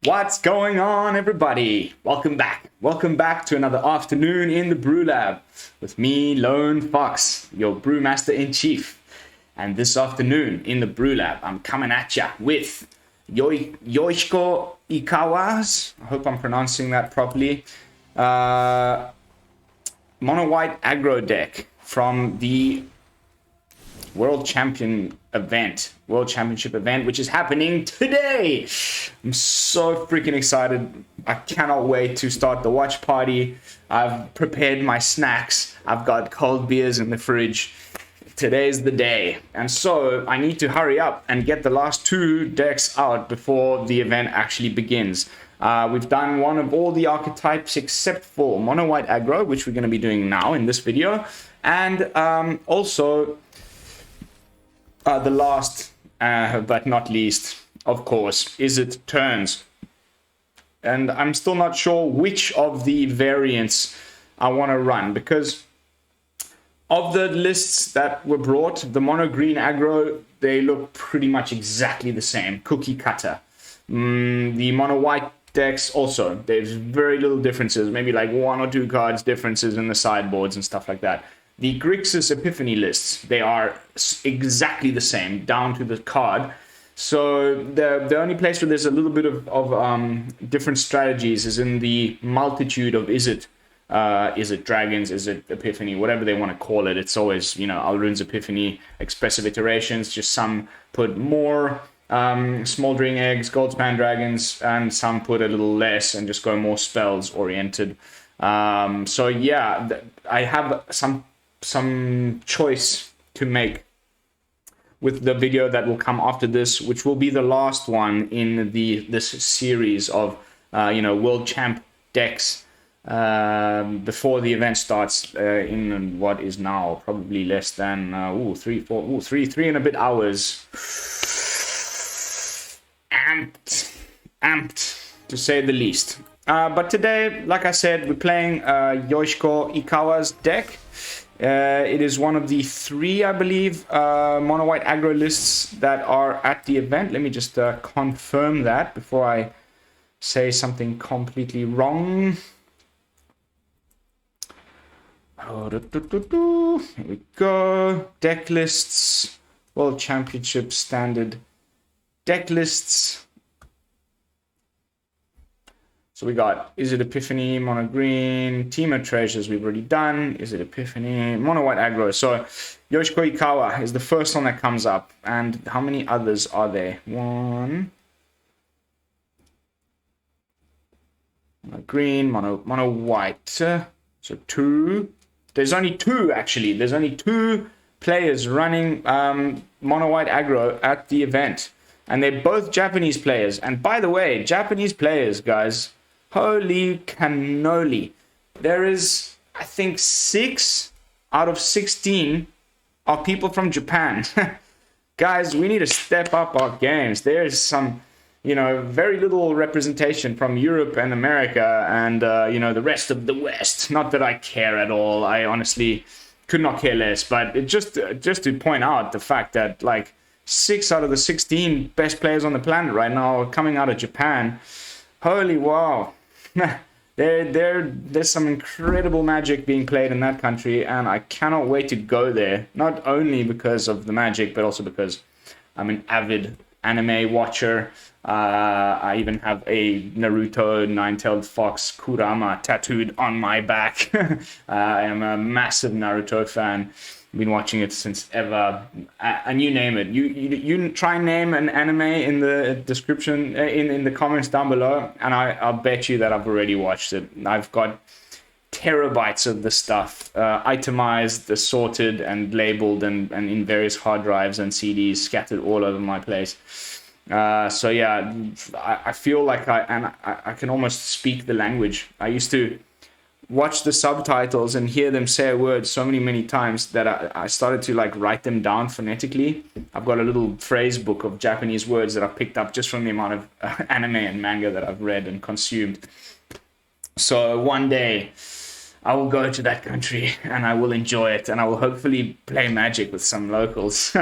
What's going on, everybody? Welcome back. Welcome back to another afternoon in the BrewLab with me, Lone Fox, your brewmaster in chief. And this afternoon in the BrewLab, I'm coming at ya with Yoshihiko Ikawa's, I hope I'm pronouncing that properly, mono white aggro deck from the World Championship event, which is happening today. I'm so freaking excited. I cannot wait to start the watch party. I've prepared my snacks. I've got cold beers in the fridge. Today's the day. And so I need to hurry up and get the last two decks out before the event actually begins. We've done one of all the archetypes except for mono white aggro, which we're going to be doing now in this video. And also the last, but not least, of course, Izzet turns. And I'm still not sure which of the variants I want to run, because of the lists that were brought, the mono green aggro, they look pretty much exactly the same, cookie cutter. The mono white decks also, there's very little differences, maybe like one or two cards differences in the sideboards and stuff like that. The Grixis Epiphany lists, they are exactly the same, down to the card. So the only place where there's a little bit of different strategies is in the multitude of Izzet Dragons, Izzet Epiphany, whatever they want to call it. It's always, Alrun's Epiphany, expressive iterations. Just some put more smoldering eggs, goldspan dragons, and some put a little less and just go more spells oriented. So yeah, I have some choice to make with the video that will come after this, which will be the last one in this series of World Champ decks before the event starts in what is now probably less than three and a bit hours. Amped to say the least. But today, like I said, we're playing Yoshihiko Ikawa's deck. It is one of the three, I believe, mono white aggro lists that are at the event. Let me just confirm that before I say something completely wrong. Here we go. Deck lists. World Championship standard deck lists. So we got Izzet Epiphany, mono green, Team of Treasures we've already done, Izzet Epiphany, mono white aggro. So Yoshihiko Ikawa is the first one that comes up. And how many others are there? One. Mono green, mono white. So two. There's only two, actually. There's only two players running mono white aggro at the event. And they're both Japanese players. And by the way, Japanese players, guys, holy cannoli. There is, I think, 6 out of 16 are people from Japan. Guys, we need to step up our games. There is some, very little representation from Europe and America and, the rest of the West. Not that I care at all. I honestly could not care less. But just to point out the fact that, 6 out of the 16 best players on the planet right now are coming out of Japan. Holy wow. There's some incredible Magic being played in that country, and I cannot wait to go there. Not only because of the Magic, but also because I'm an avid anime watcher. I even have a Naruto Nine-Tailed Fox Kurama tattooed on my back. I am a massive Naruto fan. Been watching it since ever, and you name it. You try and name an anime in the description, in the comments down below, and I'll bet you that I've already watched it. I've got terabytes of the stuff, itemized, assorted, and labeled, and in various hard drives and CDs scattered all over my place. So yeah, I feel like I can almost speak the language. I used to watch the subtitles and hear them say a word so many times that I started to write them down phonetically. I've got a little phrase book of Japanese words that I picked up just from the amount of anime and manga that I've read and consumed. So one day I will go to that country and I will enjoy it, and I will hopefully play Magic with some locals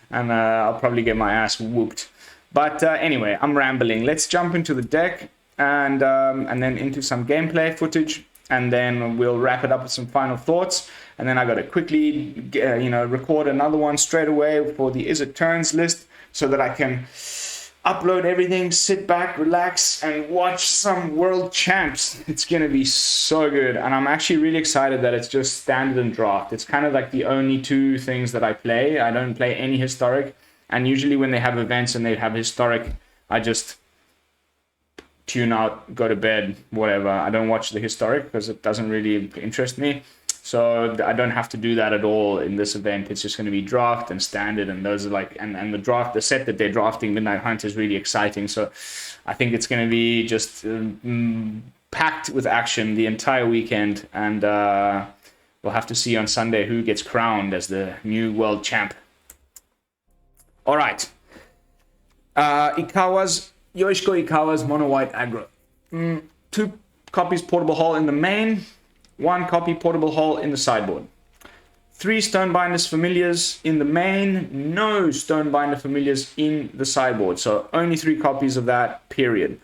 and I'll probably get my ass whooped. But anyway, I'm rambling. Let's jump into the deck and then into some gameplay footage, and then we'll wrap it up with some final thoughts. And then I got to quickly, record another one straight away for the Izzet Turns list so that I can upload everything, sit back, relax, and watch some World Champs. It's going to be so good. And I'm actually really excited that it's just standard and draft. It's kind of like the only two things that I play. I don't play any historic. And usually when they have events and they have historic, I just tune out, go to bed, whatever. I don't watch the historic because it doesn't really interest me. So I don't have to do that at all in this event. It's just going to be draft and standard, and those are like, and the draft, the set that they're drafting, Midnight Hunt, is really exciting. So I think it's going to be just packed with action the entire weekend, and we'll have to see on Sunday who gets crowned as the new world champ. All right, Yoshihiko Ikawa's mono white aggro. 2 copies portable hull in the main. 1 copy portable hull in the sideboard. 3 Stonebinders familiars in the main. No Stonebinder familiars in the sideboard. So only 3 copies of that, period.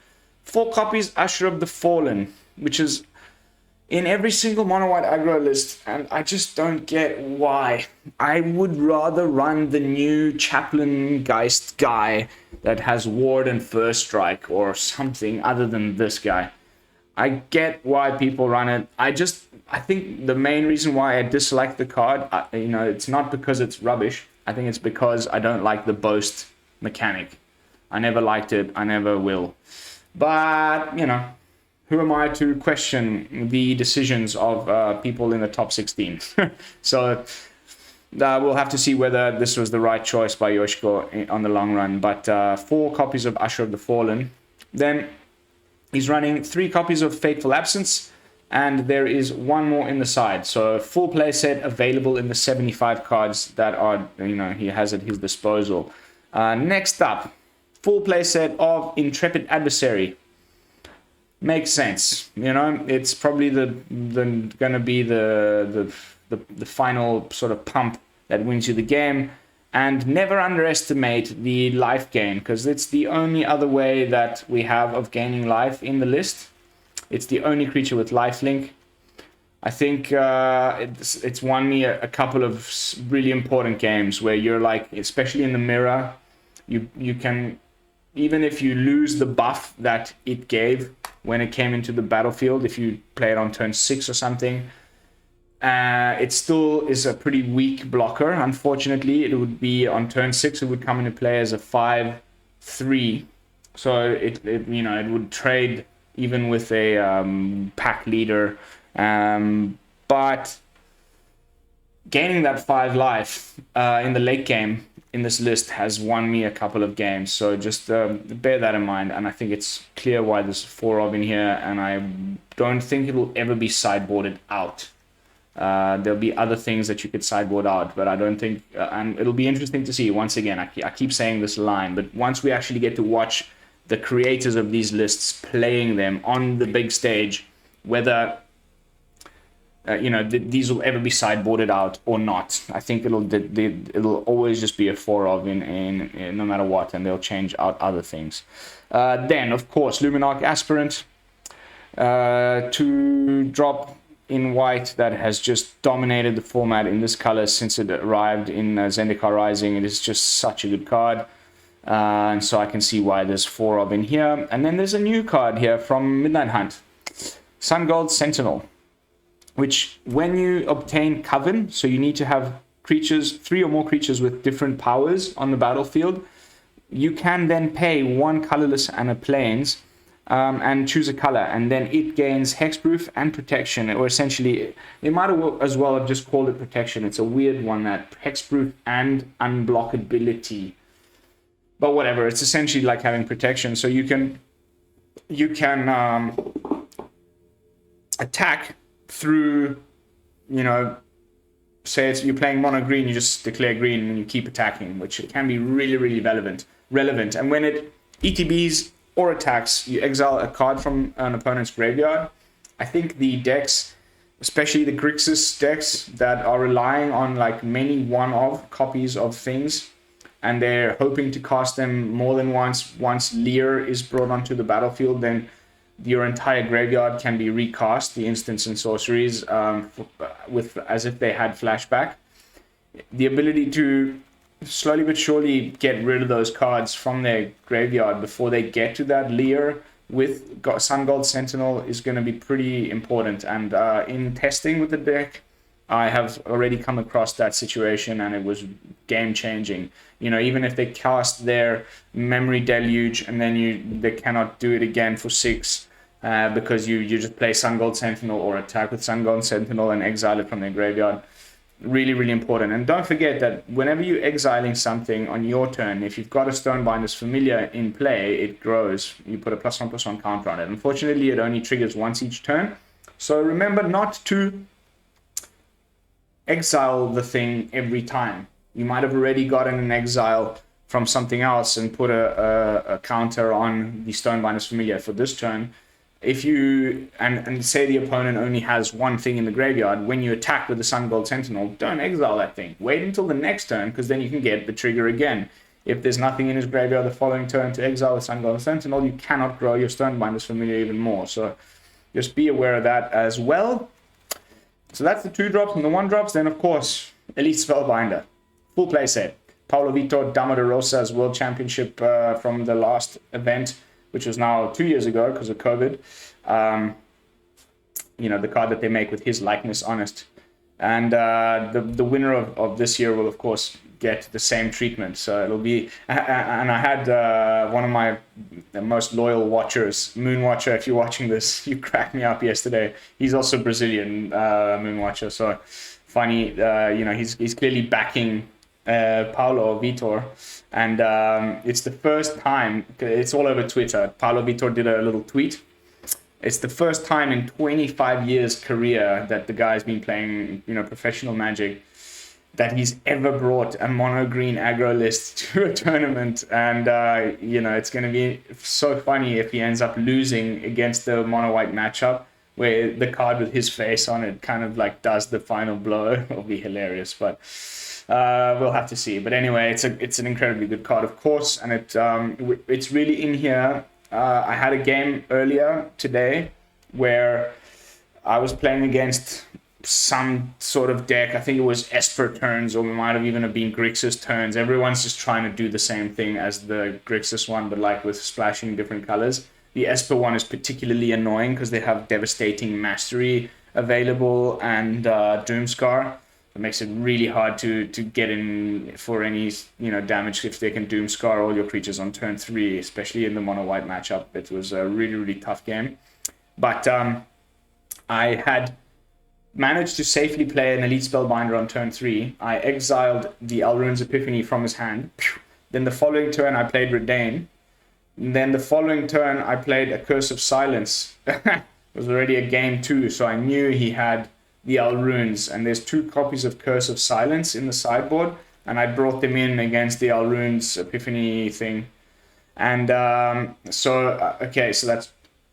4 copies Usher of the Fallen, which is in every single mono white aggro list, and I just don't get why. I would rather run the new Chaplain Geist guy that has Ward and First Strike or something other than this guy. I get why people run it. I think the main reason why I dislike the card, it's not because it's rubbish. I think it's because I don't like the boast mechanic. I never liked it. I never will. But, who am I to question the decisions of people in the top 16? So we'll have to see whether this was the right choice by Yoshihiko on the long run. But 4 copies of Usher of the Fallen. Then he's running 3 copies of Fateful Absence, and there is 1 more in the side. So a full play set available in the 75 cards that are, he has at his disposal. Next up, full play set of Intrepid Adversary. Makes sense. It's probably gonna be the final sort of pump that wins you the game. And never underestimate the life gain, because it's the only other way that we have of gaining life in the list. It's the only creature with lifelink. I think it's won me a couple of really important games where you're like, especially in the mirror, you can, even if you lose the buff that it gave when it came into the battlefield, if you play it on turn 6 or something, it still is a pretty weak blocker. Unfortunately, it would be on turn 6, it would come into play as a 5/3. So it would trade even with a pack leader. But gaining that 5 life in the late game in this list has won me a couple of games. So just bear that in mind. And I think it's clear why there's 4 of in here. And I don't think it will ever be sideboarded out. There'll be other things that you could sideboard out, but I don't think, and it'll be interesting to see. Once again, I keep saying this line, but once we actually get to watch the creators of these lists playing them on the big stage, whether these will ever be sideboarded out or not, I think it'll always just be a 4 of in no matter what, and they'll change out other things. Then of course Luminarch Aspirant, 2 drop in white that has just dominated the format in this color since it arrived in Zendikar Rising. It is just such a good card, and so I can see why there's 4 of in here. And then there's a new card here from Midnight Hunt, Sungold Sentinel, which when you obtain Coven, so you need to have creatures, 3 or more creatures with different powers on the battlefield, you can then pay 1 colorless and a plains, and choose a color, and then it gains hexproof and protection, or essentially they might as well have just called it protection. It's a weird one, that hexproof and unblockability, but whatever. It's essentially like having protection, so you can attack through, say you're playing mono green, you just declare green and you keep attacking, which can be really, really relevant. And when it ETBs or attacks, you exile a card from an opponent's graveyard. I think the decks, especially the Grixis decks that are relying on like many one-of copies of things, and they're hoping to cast them more than once. Once Leer is brought onto the battlefield, then your entire graveyard can be recast, the instants and sorceries, with as if they had flashback. The ability to slowly but surely get rid of those cards from their graveyard before they get to that Leer with Sungold Sentinel is going to be pretty important. And in testing with the deck, I have already come across that situation, and it was game-changing. You know, even if they cast their Memory Deluge and then they cannot do it again for 6 because you just play Sungold Sentinel or attack with Sungold Sentinel and exile it from their graveyard. Really, really important. And don't forget that whenever you're exiling something on your turn, if you've got a Stonebinder's Familiar in play, it grows. You put a +1/+1 counter on it. Unfortunately, it only triggers once each turn. So remember not to exile the thing every time. You might have already gotten an exile from something else and put a counter on the Stonebinder's Familiar for this turn. If you and say the opponent only has one thing in the graveyard, when you attack with the Sungold Sentinel, don't exile that thing. Wait until the next turn, because then you can get the trigger again. If there's nothing in his graveyard the following turn to exile the Sungold Sentinel, you cannot grow your Stonebinder's Familiar even more. So just be aware of that as well. So that's the 2-drops and the 1-drops. Then, of course, Elite Spellbinder. Full play set. Paulo Vitor Dama de Rosa's World Championship from the last event, which was now 2 years ago because of COVID. You know, the card that they make with his likeness on it. And the winner of this year will, of course, get the same treatment. So it'll be... And I had one of my most loyal watchers, Moonwatcher, if you're watching this, you cracked me up yesterday. He's also Brazilian, Moonwatcher. So funny, you know, he's clearly backing Paulo Vitor, and it's the first time, it's all over Twitter. Paulo Vitor did a little tweet. It's the first time in 25 years career that the guy's been playing, you know, professional Magic, that he's ever brought a mono green aggro list to a tournament. And you know, it's going to be so funny if he ends up losing against the mono white matchup where the card with his face on it kind of like does the final blow. It'll be hilarious, but we'll have to see. But anyway, it's an incredibly good card, of course, and it's really in here. I had a game earlier today where I was playing against some sort of deck. I think it was Esper turns, or it might have even been Grixis turns. Everyone's just trying to do the same thing as the Grixis one, but like with splashing different colors. The Esper one is particularly annoying because they have Devastating Mastery available and Doomscar. It makes it really hard to get in for any, you know, damage if they can Doomscar all your creatures on turn 3, especially in the mono white matchup. It was a really, really tough game. But I had managed to safely play an Elite Spellbinder on turn 3. I exiled the Elrune's Epiphany from his hand. Then the following turn I played Reidane. Then the following turn I played a Curse of Silence. It was already a game 2, so I knew he had the Elrunes, and there's 2 copies of Curse of Silence in the sideboard, and I brought them in against the Elrune's Epiphany thing. And okay, so that's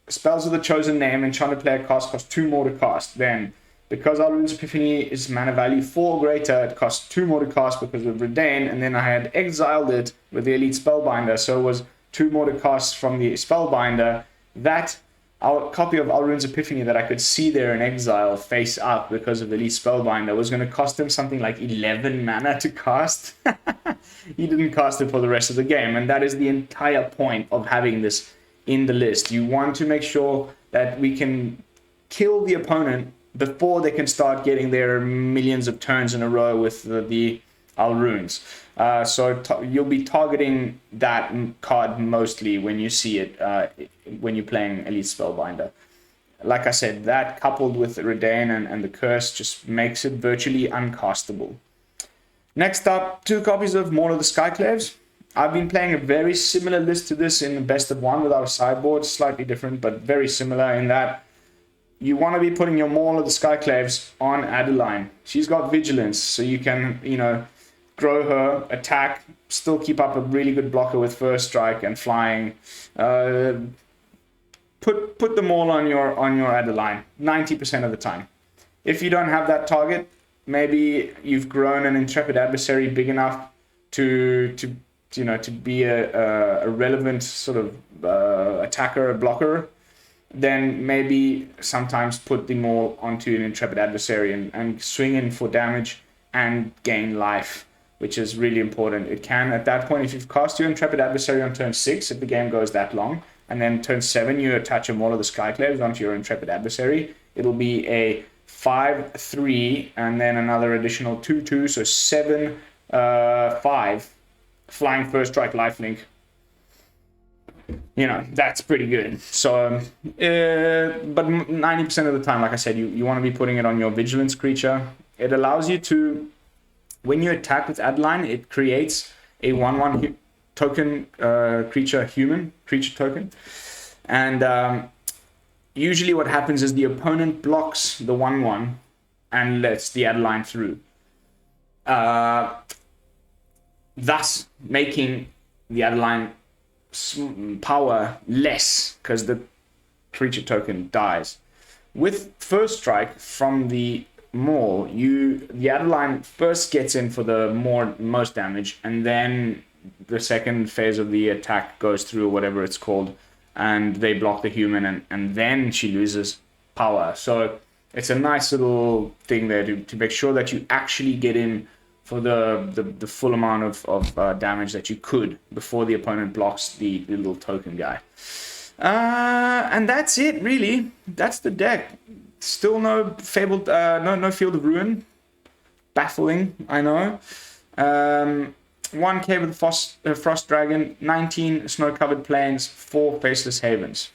spells of the chosen name, enchanted player cost 2 more to cast. Then, because Elrune's Epiphany is mana value 4 or greater, it costs 2 more to cast because of Reidane, and then I had exiled it with the Elite Spellbinder, so it was 2 more to cast from the Spellbinder. That our copy of Elrune's Epiphany that I could see there in exile face up because of Elite Spellbinder was going to cost him something like 11 mana to cast. He didn't cast it for the rest of the game, and that is the entire point of having this in the list. You want to make sure that we can kill the opponent before they can start getting their millions of turns in a row with the Elrunes. So you'll be targeting that card mostly when you see it, when you're playing Elite Spellbinder. Like I said, that coupled with Reidane and the Curse just makes it virtually uncastable. Next up, 2 copies of Maul of the Skyclaves. I've been playing a very similar list to this in the best of 1 with our sideboard, slightly different, but very similar in that you want to be putting your Maul of the Skyclaves on Adeline. She's got Vigilance, so you can, you know, grow her, attack, still keep up a really good blocker with First Strike and flying. Put them all on your Adeline 90% of the time. If you don't have that target, maybe you've grown an Intrepid Adversary big enough to to be a relevant sort of attacker, a blocker, then maybe sometimes put the Maul onto an Intrepid Adversary and swing in for damage and gain life, which is really important. It can, at that point, if you've cast your Intrepid Adversary on turn 6, if the game goes that long, and then turn 7 you attach a Maul of the Skyclaves onto your Intrepid Adversary, it'll be a 5/3 and then another additional 2/2, so 7/5 flying first strike lifelink. That's pretty good. So but 90% of the time, like I said, you want to be putting it on your vigilance creature. It allows you to, when you attack with Adeline, it creates a 1/1 token creature token, and usually what happens is the opponent blocks the 1/1 and lets the Adeline through, thus making the Adeline power less because the creature token dies. With first strike from the Maul, the Adeline first gets in for the most damage, and then the second phase of the attack goes through, whatever it's called, and they block the human, and then she loses power. So it's a nice little thing there to make sure that you actually get in for the full amount of damage that you could before the opponent blocks the little token guy. And that's it, really. That's the deck. Still no Fabled, no Field of Ruin. Baffling, I know. 1k with Frost Dragon, 19 Snow-Covered Plains, 4 Faceless Havens.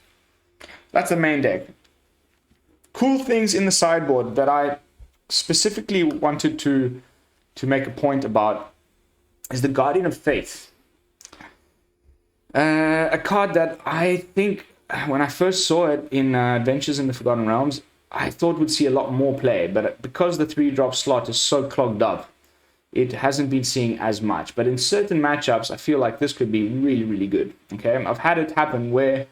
That's the main deck. Cool things in the sideboard that I specifically wanted to make a point about is the Guardian of Faith. A card that I think, when I first saw it in Adventures in the Forgotten Realms, I thought would see a lot more play, but because the 3-drop slot is so clogged up, it hasn't been seeing as much. But in certain matchups, I feel like this could be really, really good. Okay, I've had it happen where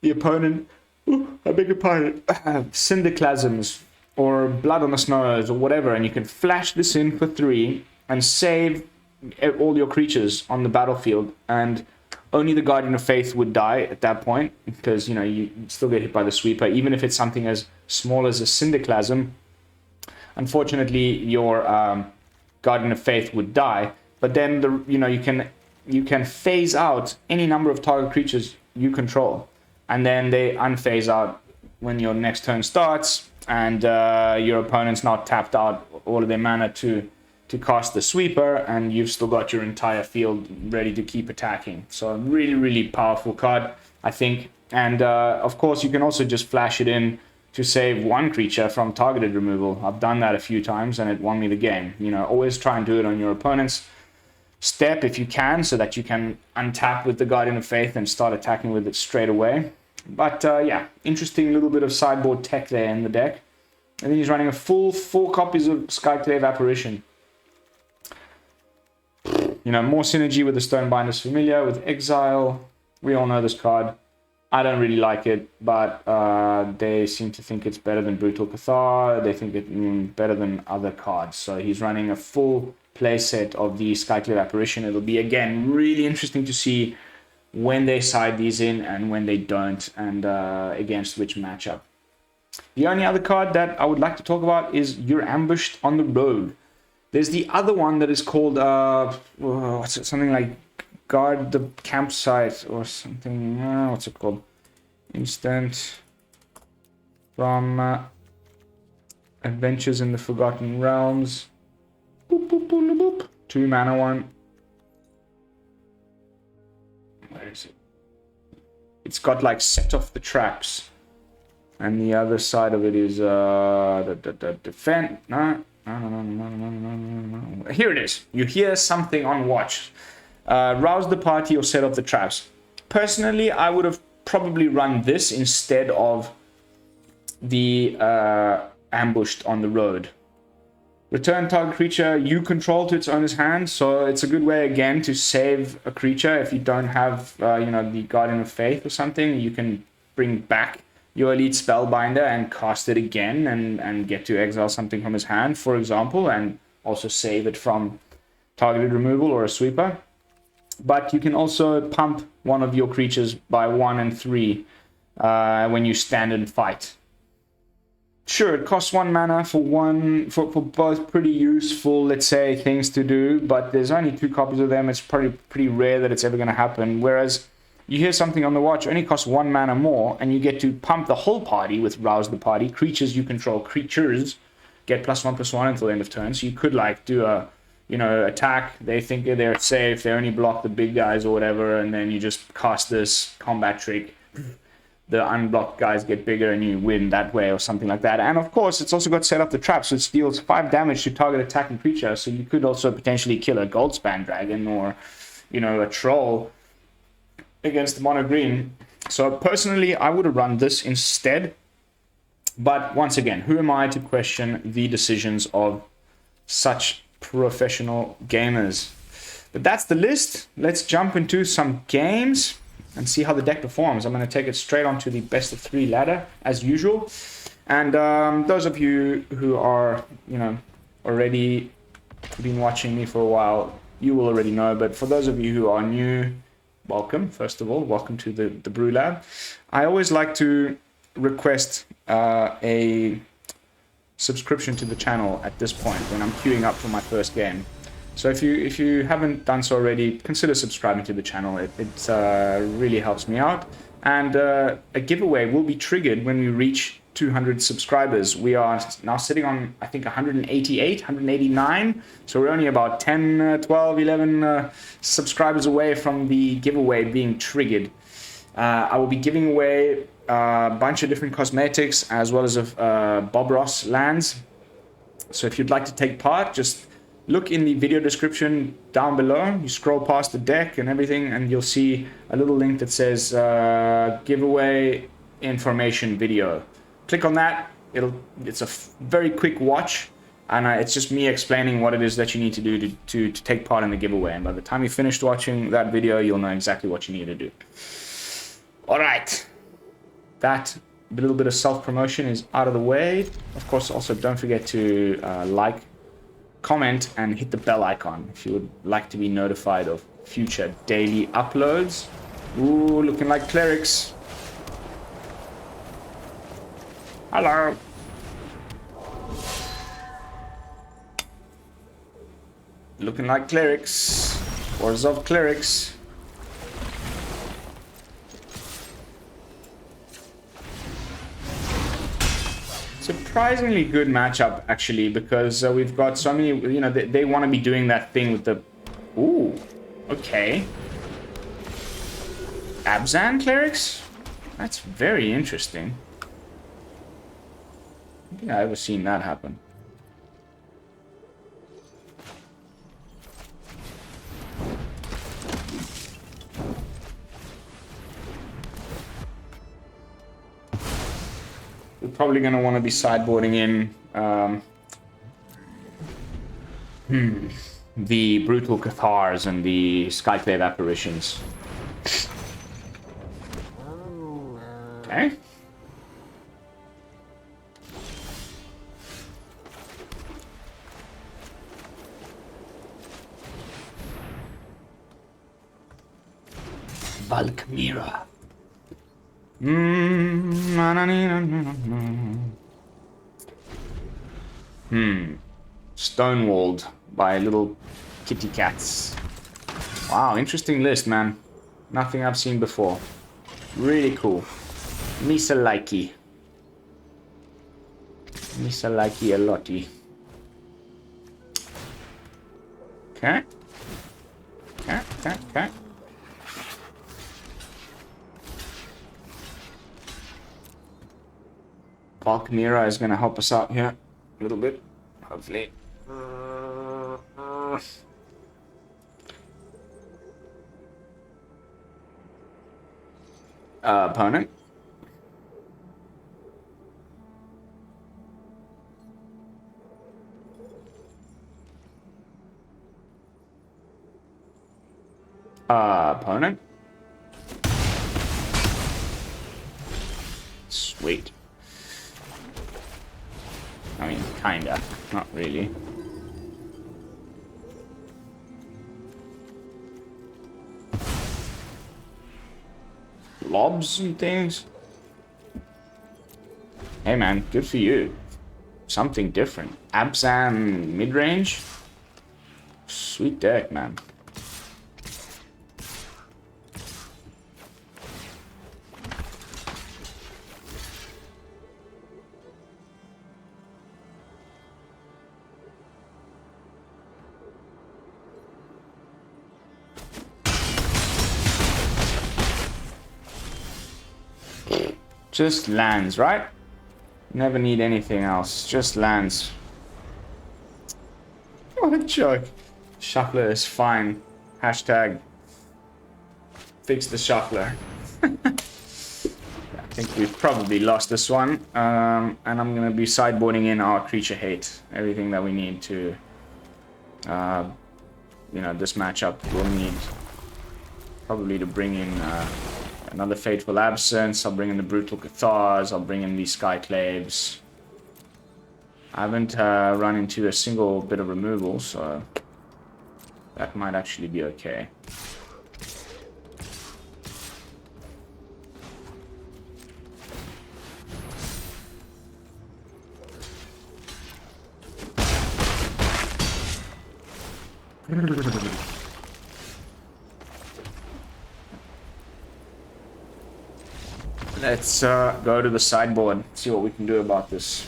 the opponent, I beg your pardon, Cinderclasms or Blood on the Snows or whatever, and you can flash this in for 3 and save all your creatures on the battlefield, and only the Guardian of Faith would die at that point, because you still get hit by the sweeper, even if it's something as small as a Cinderclasm. Unfortunately, your Guardian of Faith would die, but then you can phase out any number of target creatures you control, and then they unphase out when your next turn starts, and your opponent's not tapped out all of their mana to cast the sweeper, and you've still got your entire field ready to keep attacking. So a really, really powerful card, I think. And of course, you can also just flash it in to save one creature from targeted removal. I've done that a few times, and it won me the game. Always try and do it on your opponent's step if you can, so that you can untap with the Guardian of Faith and start attacking with it straight away. But yeah, interesting little bit of sideboard tech there in the deck. And then he's running a full 4 copies of Skyclave Apparition. More synergy with the Stonebinder's Familiar, with Exile. We all know this card. I don't really like it, but they seem to think it's better than Brutal Cathar. They think it's better than other cards. So he's running a full playset of the Skyclave Apparition. It'll be, again, really interesting to see when they side these in and when they don't, and against which matchup. The only other card that I would like to talk about is You're Ambushed on the Road. There's the other one that is called, something like Guard the Campsite or something. What's it called? Instant from Adventures in the Forgotten Realms. Boop, boop, boop, boop. 2 mana one. Where is it? It's got like Set Off the Traps. And the other side of it is the defend. No. Here it is. You hear something on watch. Rouse the party or set off the traps. Personally, I would have probably run this instead of the Ambushed on the Road. Return target creature you control to its owner's hand. So it's a good way, again, to save a creature. If you don't have, the Guardian of Faith or something, you can bring back your Elite Spellbinder and cast it again and get to exile something from his hand, for example, and also save it from targeted removal or a sweeper. But you can also pump one of your creatures by 1 and 3 when you stand and fight. Sure, it costs 1 mana for both pretty useful, let's say, things to do, but there's only 2 copies of them. It's pretty rare that it's ever going to happen. Whereas you hear something on the watch, only costs 1 mana more, and you get to pump the whole party with Rouse the Party. Creatures you control, creatures get +1/+1 until the end of turn. So you could like do a, you know, attack. They think they're safe. They only block the big guys or whatever, and then you just cast this combat trick. The unblocked guys get bigger and you win that way or something like that. And of course, it's also got set up the trap, so it deals 5 damage to target attacking creature. So you could also potentially kill a Goldspan Dragon or, you know, a troll against mono green. So personally, I would have run this instead. But once again, who am I to question the decisions of such professional gamers? But that's the list. Let's jump into some games and see how the deck performs. I'm going to take it straight onto the best of 3 ladder as usual. And those of you who are, you know, already been watching me for a while, you will already know. But for those of you who are new, welcome. First of all, welcome to the BrewLab. I always like to request a subscription to the channel at this point when I'm queuing up for my first game. So if you haven't done so already, consider subscribing to the channel. It really helps me out. And a giveaway will be triggered when we reach 200 subscribers. We are now sitting on, I think, 188, 189. So we're only about 10, 12, 11 subscribers away from the giveaway being triggered. I will be giving away a bunch of different cosmetics as well as Bob Ross lands. So if you'd like to take part, just look in the video description down below. You scroll past the deck and everything, and you'll see a little link that says giveaway information video. Click on that. It's a very quick watch, and it's just me explaining what it is that you need to do to take part in the giveaway. And by the time you finished watching that video, you'll know exactly what you need to do. All right. That little bit of self-promotion is out of the way. Of course, also don't forget to like, comment, and hit the bell icon if you would like to be notified of future daily uploads. Ooh, looking like clerics. Hello. Looking like clerics. Wars of clerics. Surprisingly good matchup, actually, because we've got so many, you know, they want to be doing that thing with the... Ooh, okay. Abzan clerics? That's very interesting. I don't think I've ever seen that happen. We're probably going to want to be sideboarding in the Brutal Cathars and the Skyclave Apparitions. Okay. Valkmira. Stonewalled by little kitty cats. Wow, interesting list, man. Nothing I've seen before. Really cool. Misa likey. Misa likey a lottie. Okay. Okay. Valkmira is going to help us out here a little bit, hopefully. Opponent. Opponent. Sweet. I mean, kinda. Not really. blobs and things. Hey man, good for you. Something different. Abzan mid-range? Sweet deck, man. Just lands, right? Never need anything else. Just lands. What a joke. Shuffler is fine. Hashtag fix the shuffler. I think we've probably lost this one. And I'm going to be sideboarding in our creature hate. Everything that we need to, you know, this matchup we'll need probably to bring in another Fateful Absence. I'll bring in the Brutal Cathars. I'll bring in these Skyclaves. I haven't run into a single bit of removal, so that might actually be okay. Let's go to the sideboard, see what we can do about this.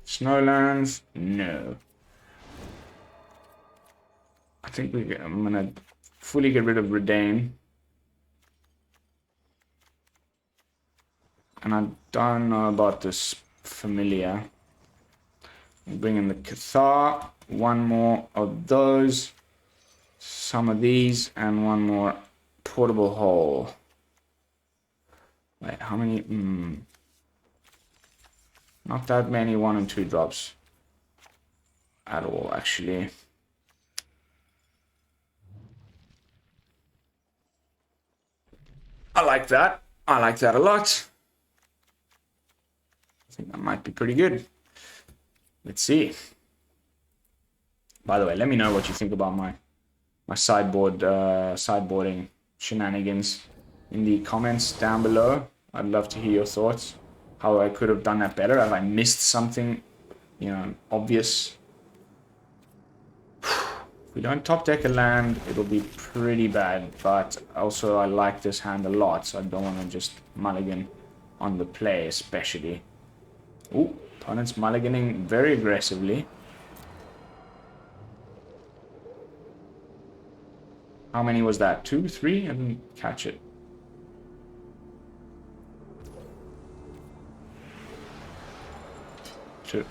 Snowlands? No. I think I'm gonna fully get rid of Reidane. And I don't know about this familiar. Bring in the Cathar, one more of those, some of these, and one more portable hole. Wait, how many? Not that many 1 and 2 drops at all, actually. I like that. I like that a lot. I think that might be pretty good. Let's see. By the way, let me know what you think about my sideboarding shenanigans in the comments down below. I'd love to hear your thoughts. How I could have done that better. Have I missed something, you know, obvious? If we don't top deck a land, it'll be pretty bad. But also, I like this hand a lot, so I don't want to just mulligan on the play, especially. Ooh. Opponent's mulliganing very aggressively. How many was that? 2, 3? I didn't catch it. Two.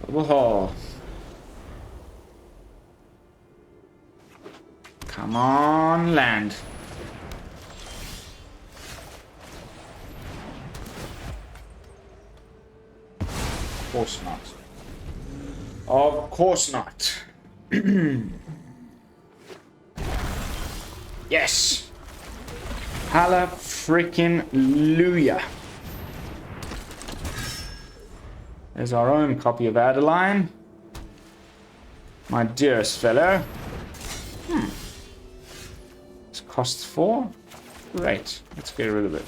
Whoa. Come on, land. Of course not. Of course not. Yes. Halla freaking Luya. There's our own copy of Adeline. My dearest fellow. This costs 4. Great. Let's get rid of it.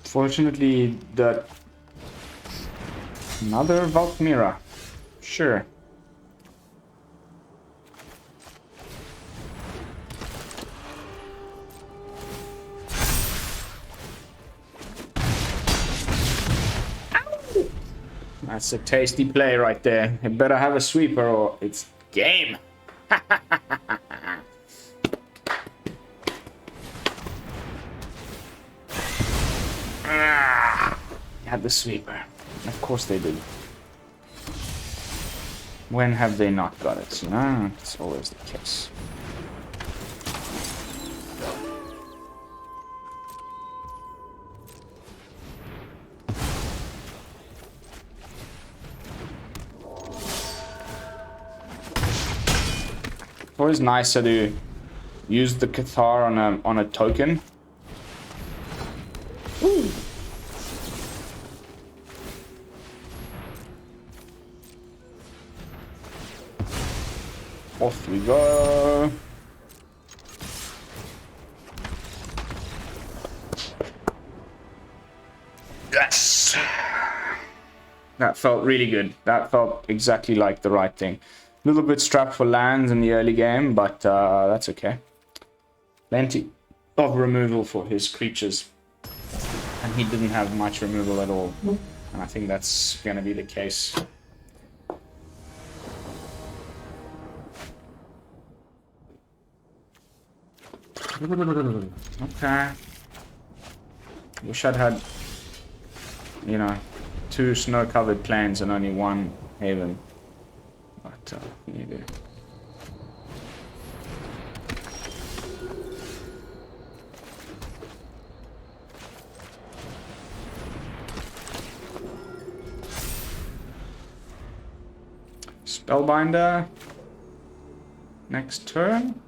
Fortunately, that another Valkmira. Sure. That's a tasty play right there. You better have a sweeper or it's game. Had the sweeper. Of course they did. When have they not got it? You know, it's always the case. always nicer to use the Cathar on a token. Ooh. Off we go. Yes. That felt really good. That felt exactly like the right thing. A little bit strapped for lands in the early game, but that's okay. Plenty of removal for his creatures. And he didn't have much removal at all. And I think that's going to be the case. Okay. Wish I'd had, you know, 2 snow-covered plains and only 1 haven. But, you do. Spellbinder. Next turn.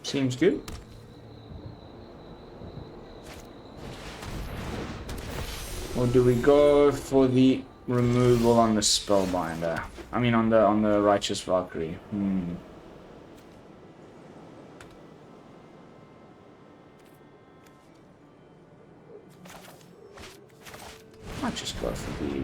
Seems good. Or do we go for the removal on the Spellbinder? I mean on the Righteous Valkyrie. Might just go for the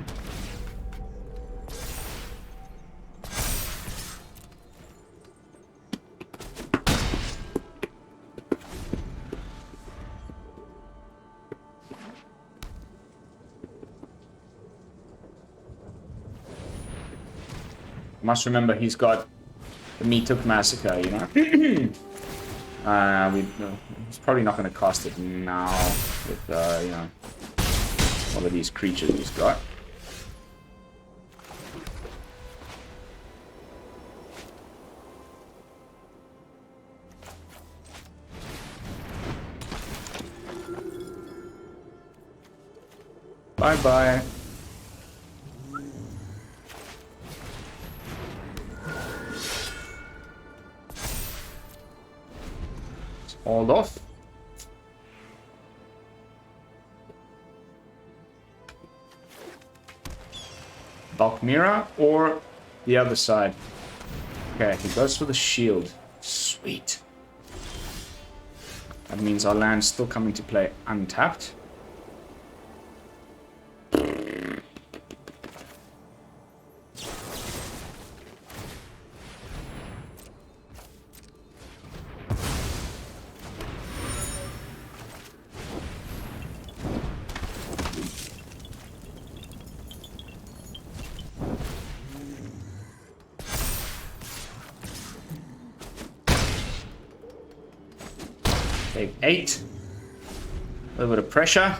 must remember he's got the Meatuk Massacre, you know? He's probably not going to cast it now with, you know, all of these creatures he's got. Bye-bye. Hold off. Bulk Mirror or the other side. Okay, he goes for the shield. Sweet. That means our land's still coming to play untapped. Take 8. A little bit of pressure.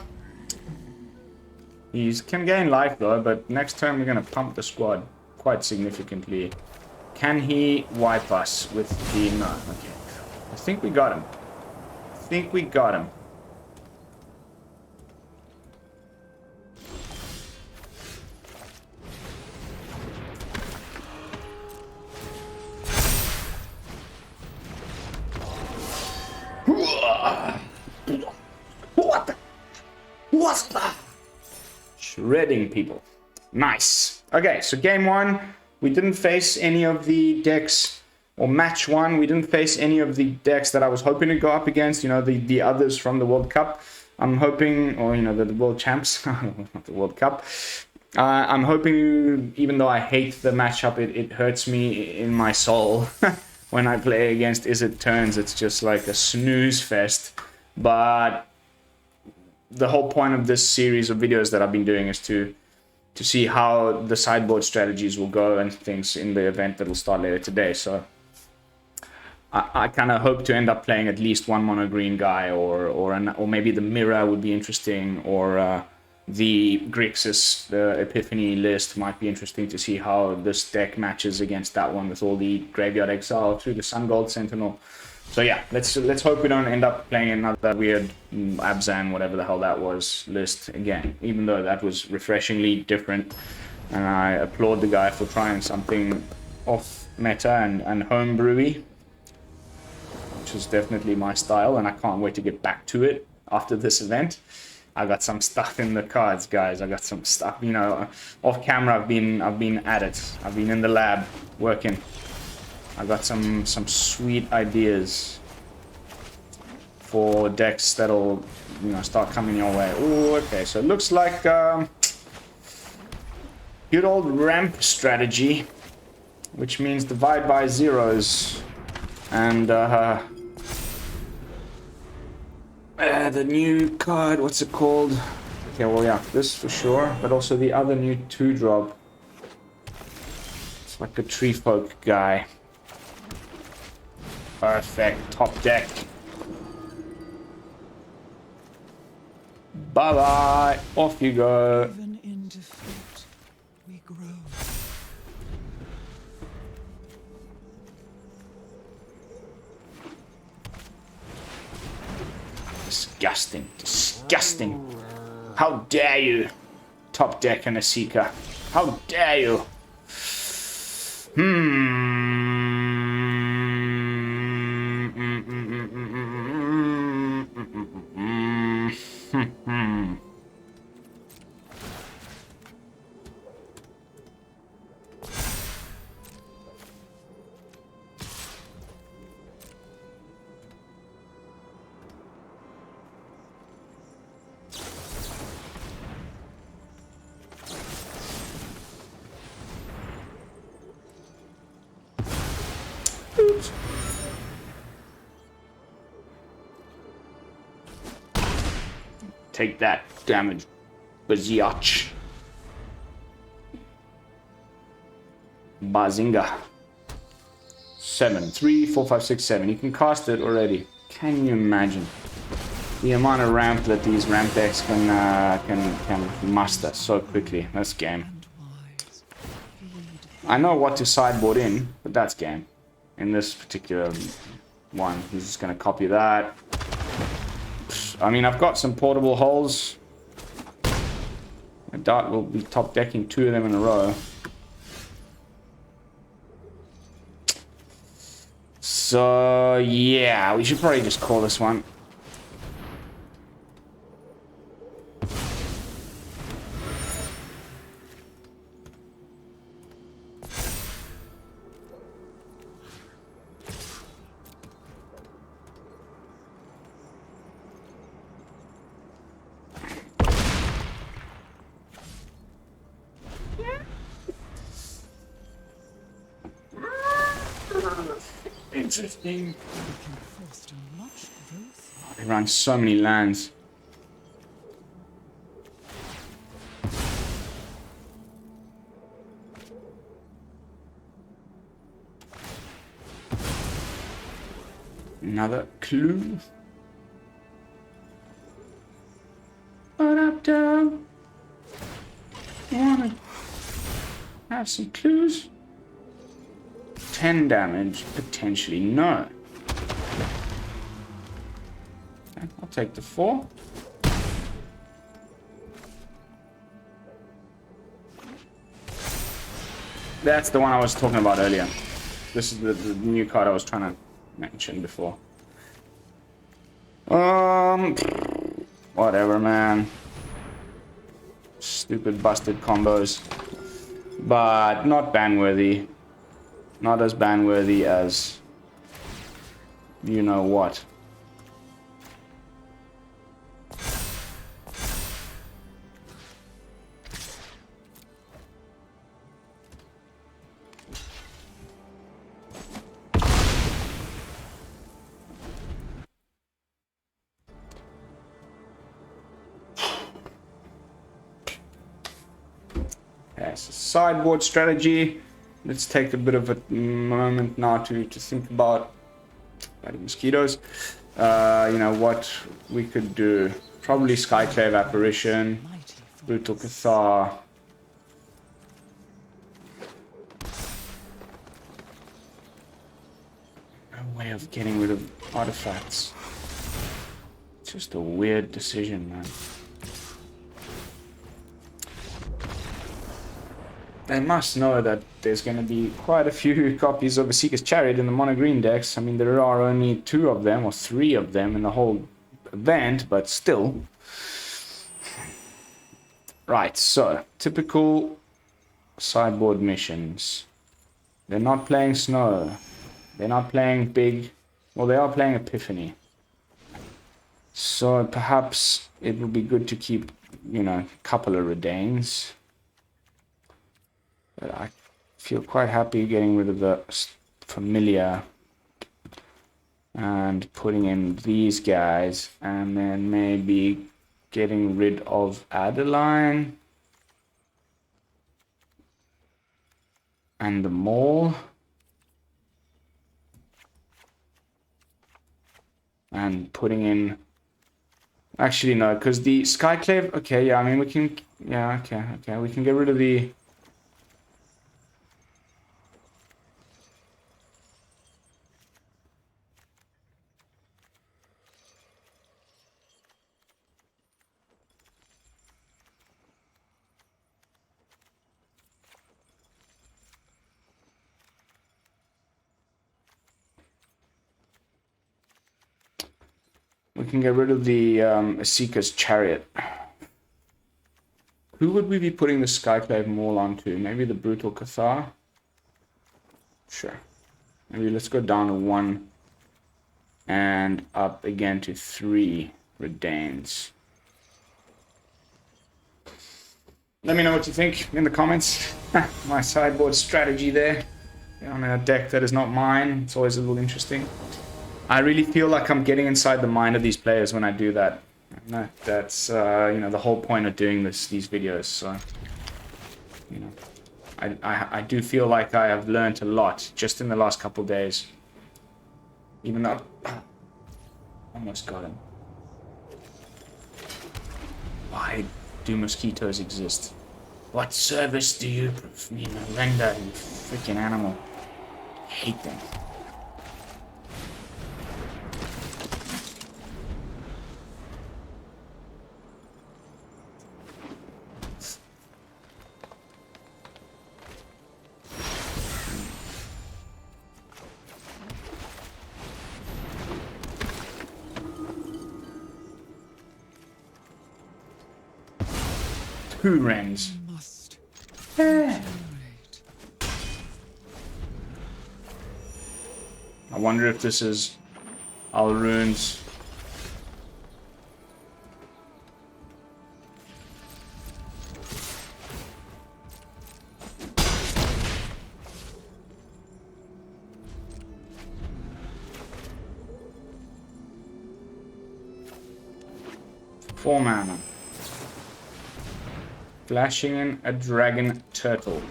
He can gain life though, but next turn we're going to pump the squad quite significantly. Can he wipe us with the... No, okay. I think we got him. I think we got him. What's that? Shredding people. Nice. Okay, so game 1, we didn't face any of the decks, or match 1, we didn't face any of the decks that I was hoping to go up against, you know, the others from the World Cup. I'm hoping, or, you know, the World Champs, not the World Cup. I'm hoping, even though I hate the matchup, it hurts me in my soul. When I play against Izzet turns, it's just like a snooze fest. But the whole point of this series of videos that I've been doing is to see how the sideboard strategies will go and things in the event that will start later today. So I kind of hope to end up playing at least one mono green guy, or maybe the mirror would be interesting, or the Grixis, the Epiphany list might be interesting to see how this deck matches against that one with all the Graveyard Exile through the Sungold Sentinel. So yeah, let's hope we don't end up playing another weird Abzan, whatever the hell that was, list again. Even though that was refreshingly different, and I applaud the guy for trying something off meta and homebrewy, which is definitely my style, and I can't wait to get back to it after this event. I got some stuff in the cards, guys. I got some stuff, you know, off camera. I've been at it. I've been in the lab working. I got some sweet ideas for decks that'll, you know, start coming your way. Oh, okay. So it looks like good old ramp strategy, which means divide by zeros, and the new card, what's it called? Okay, well, yeah, this for sure, but also the other new 2-drop. It's like a tree folk guy. Perfect, top deck. Bye bye, off you go. Even in defeat, we grow. Disgusting, disgusting. How dare you, top deck and a seeker. How dare you? Oops. Take that damage, Baziach. Bazinga. 7, 3, 4, 5, 6, 7. You can cast it already. Can you imagine the amount of ramp that these ramp decks can muster so quickly? That's game. I know what to sideboard in, but that's game. In this particular one, he's just going to copy that. I mean, I've got some portable holes. My dart will be top decking 2 of them in a row. So, yeah, we should probably just call this one. Interesting. Oh, they run so many lands. Another clue. What up, dog? Wanna have some clues? 10 damage, potentially no. Okay, I'll take the 4. That's the one I was talking about earlier. This is the new card I was trying to mention before. Whatever, man. Stupid busted combos. But not ban-worthy. Not as ban-worthy as you know what. Okay, so sideboard strategy. Let's take a bit of a moment now to think about mosquitoes. You know what we could do. Probably Skyclave Apparition, Brutal Cathar. No way of getting rid of artifacts. It's just a weird decision, man. they must know that there's going to be quite a few copies of a Seeker's Chariot in the mono green decks. I mean, there are only 2 of them or 3 of them in the whole event, but still. Right, so typical sideboard missions. They're not playing Snow. They're not playing big. Well, they are playing Epiphany. So perhaps it would be good to keep, you know, a couple of Reidanes. But I feel quite happy getting rid of the familiar and putting in these guys, and then maybe getting rid of Adeline and the Maul, and putting in, actually no, because the Skyclave, okay, yeah, I mean we can, yeah, okay, we can get rid of the Seeker's Chariot. Who would we be putting the Skyclave Maul onto? Maybe the Brutal Cathar? Sure. Maybe let's go down to 1 and up again to 3 Reidanes. Let me know what you think in the comments. My sideboard strategy there. On a deck that is not mine. It's always a little interesting. I really feel like I'm getting inside the mind of these players when I do that. And that's you know, the whole point of doing these videos. So, you know, I do feel like I have learned a lot just in the last couple of days. Even though almost got him. Why do mosquitoes exist? What service do you know, render, you freaking animal? I hate them. Rings. I wonder if this is Alrune's. Four mana. Flashing in a dragon turtle.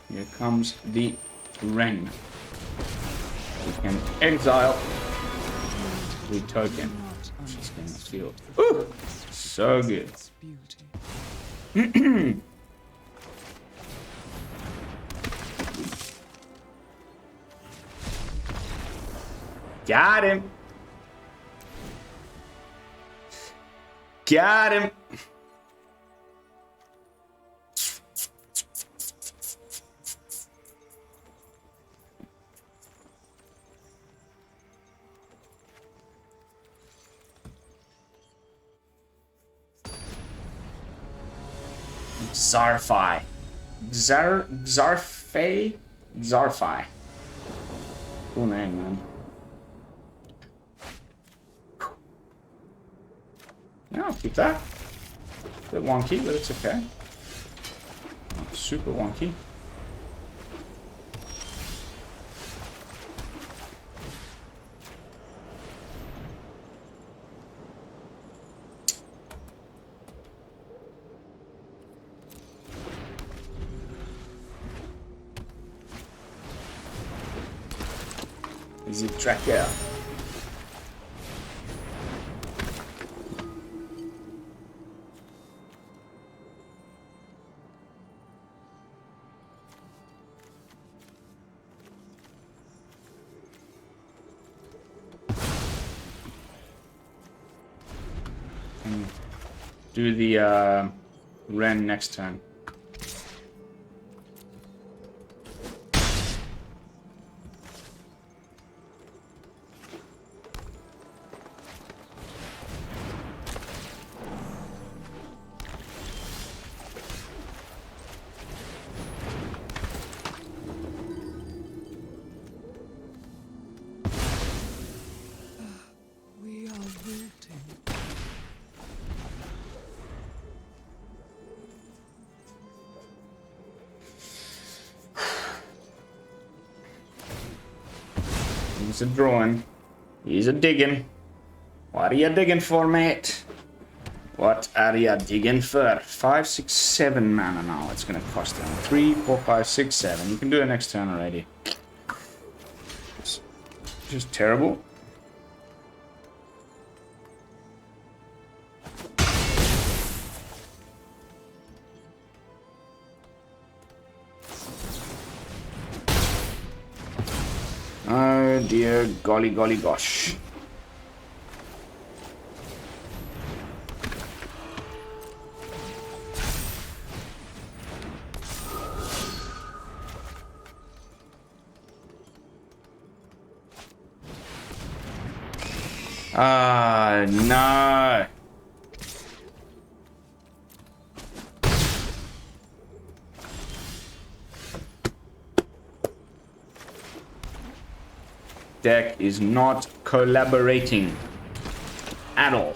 Here comes the Wren. We can exile the token. She's in the field. Ooh, so good. Got him. Got him. Zarfi. Zarfi. Cool name, man. Yeah, I'll keep that. A bit wonky, but it's okay. Not super wonky. Is it tracker? do the Ren next turn. We are wilting. He's a drawing. He's a digging. What are you digging for, mate? What are you digging for? 5, 6, 7 mana now. It's gonna cost him 3, 4, 5, 6, 7. You can do it next turn already. It's just terrible. Oh dear golly golly gosh. Ah, no. Deck is not collaborating at all.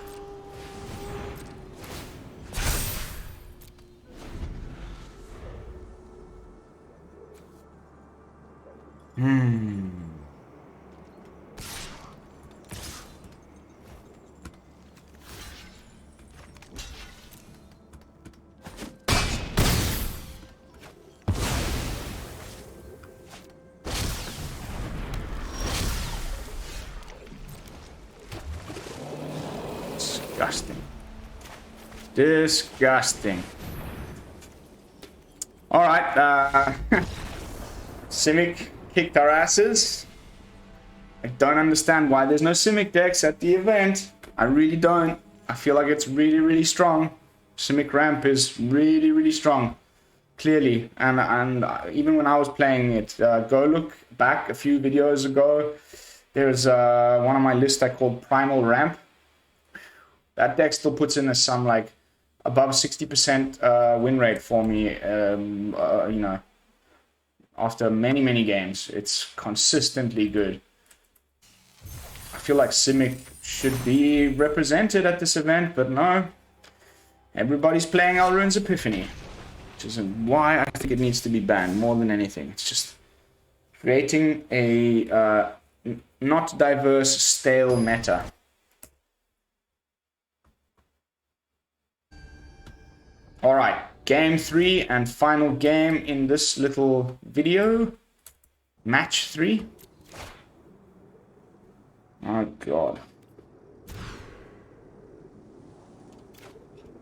Disgusting. Disgusting. Alright, Simic kicked our asses. I don't understand why there's no Simic decks at the event. I really don't. I feel like it's really, really strong. Simic ramp is really, really strong. Clearly. And even when I was playing it, go look back a few videos ago. There's one on my list I called Primal Ramp. That deck still puts in some like above 60% win rate for me, you know, after many, many games. It's consistently good. I feel like Simic should be represented at this event, but no. Everybody's playing Elrune's Epiphany, which is why I think it needs to be banned more than anything. It's just creating a not diverse, stale meta. All right, game 3 and final game in this little video. Match 3. Oh god.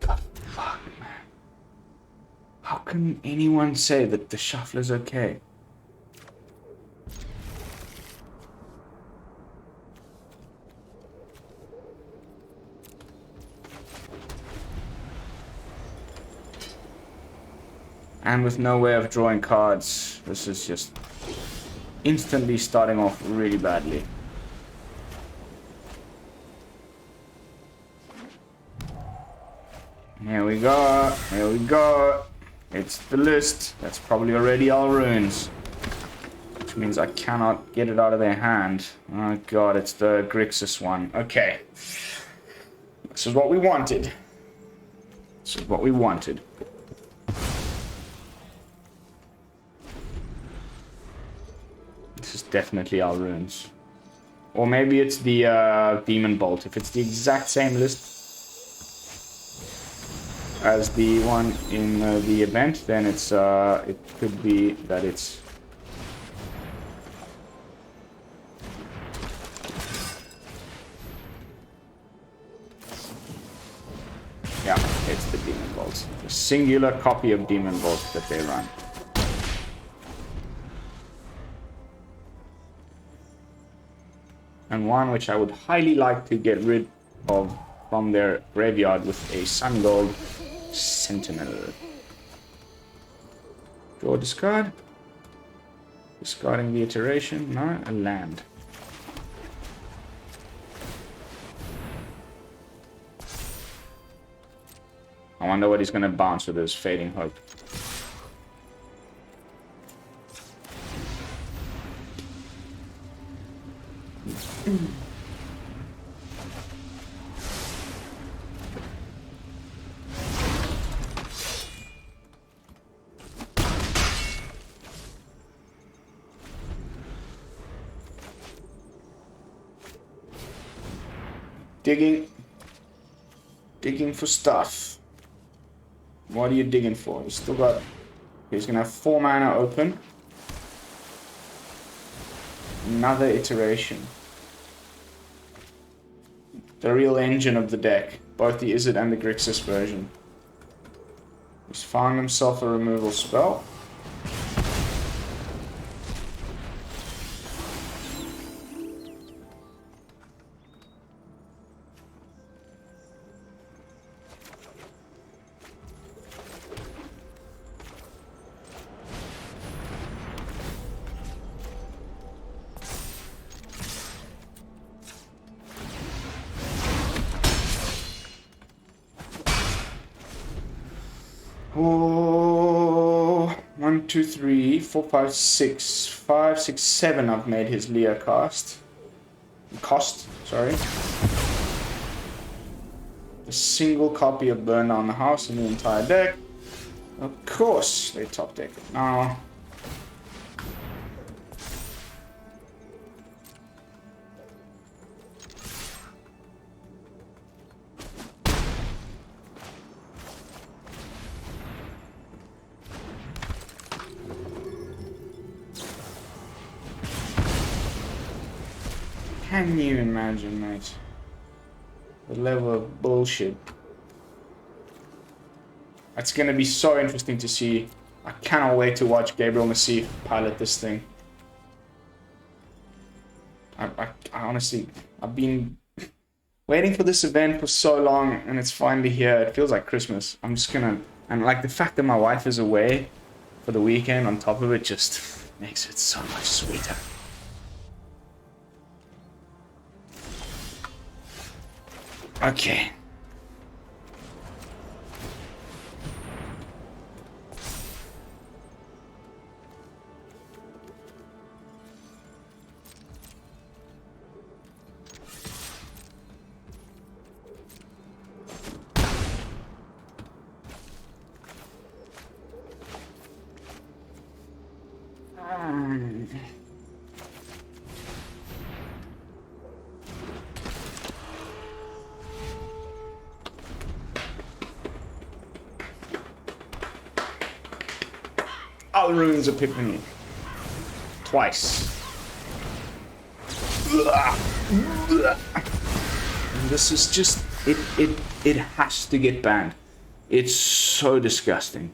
The fuck, man. How can anyone say that the shuffler's okay? And with no way of drawing cards, this is just instantly starting off really badly. Here we go, here we go. It's the list. That's probably already all runes. Which means I cannot get it out of their hand. Oh god, it's the Grixis one. Okay. This is what we wanted. This is what we wanted. This is definitely our runes. Or maybe it's the Demon Bolt. If it's the exact same list as the one in the event, then it's it could be that it's yeah, it's the Demon Bolt. A singular copy of Demon Bolt that they run. And one which I would highly like to get rid of from their graveyard with a Sungold Sentinel. Draw, discard. Discarding the iteration. No, a land. I wonder what he's going to bounce with his Fading Hope. Digging for stuff. What are you digging for? He's still got... He's gonna have 4 mana open. Another iteration. The real engine of the deck. Both the Izzet and the Grixis version. He's found himself a removal spell. Oh, 1, 2, 3, 4, 5, 6, 5, 6, 7. I've made his Leah cost. Sorry. A single copy of Burn Down the House in the entire deck. Of course, they top deck it now. Can you imagine, mate? The level of bullshit. It's gonna be so interesting to see. I cannot wait to watch Gabriel Massif pilot this thing. I honestly, I've been waiting for this event for so long, and it's finally here. It feels like Christmas. I'm just gonna, and like the fact that my wife is away for the weekend on top of it just makes it so much sweeter. Okay. Ruins Epiphany. Twice. And this is just... It has to get banned. It's so disgusting.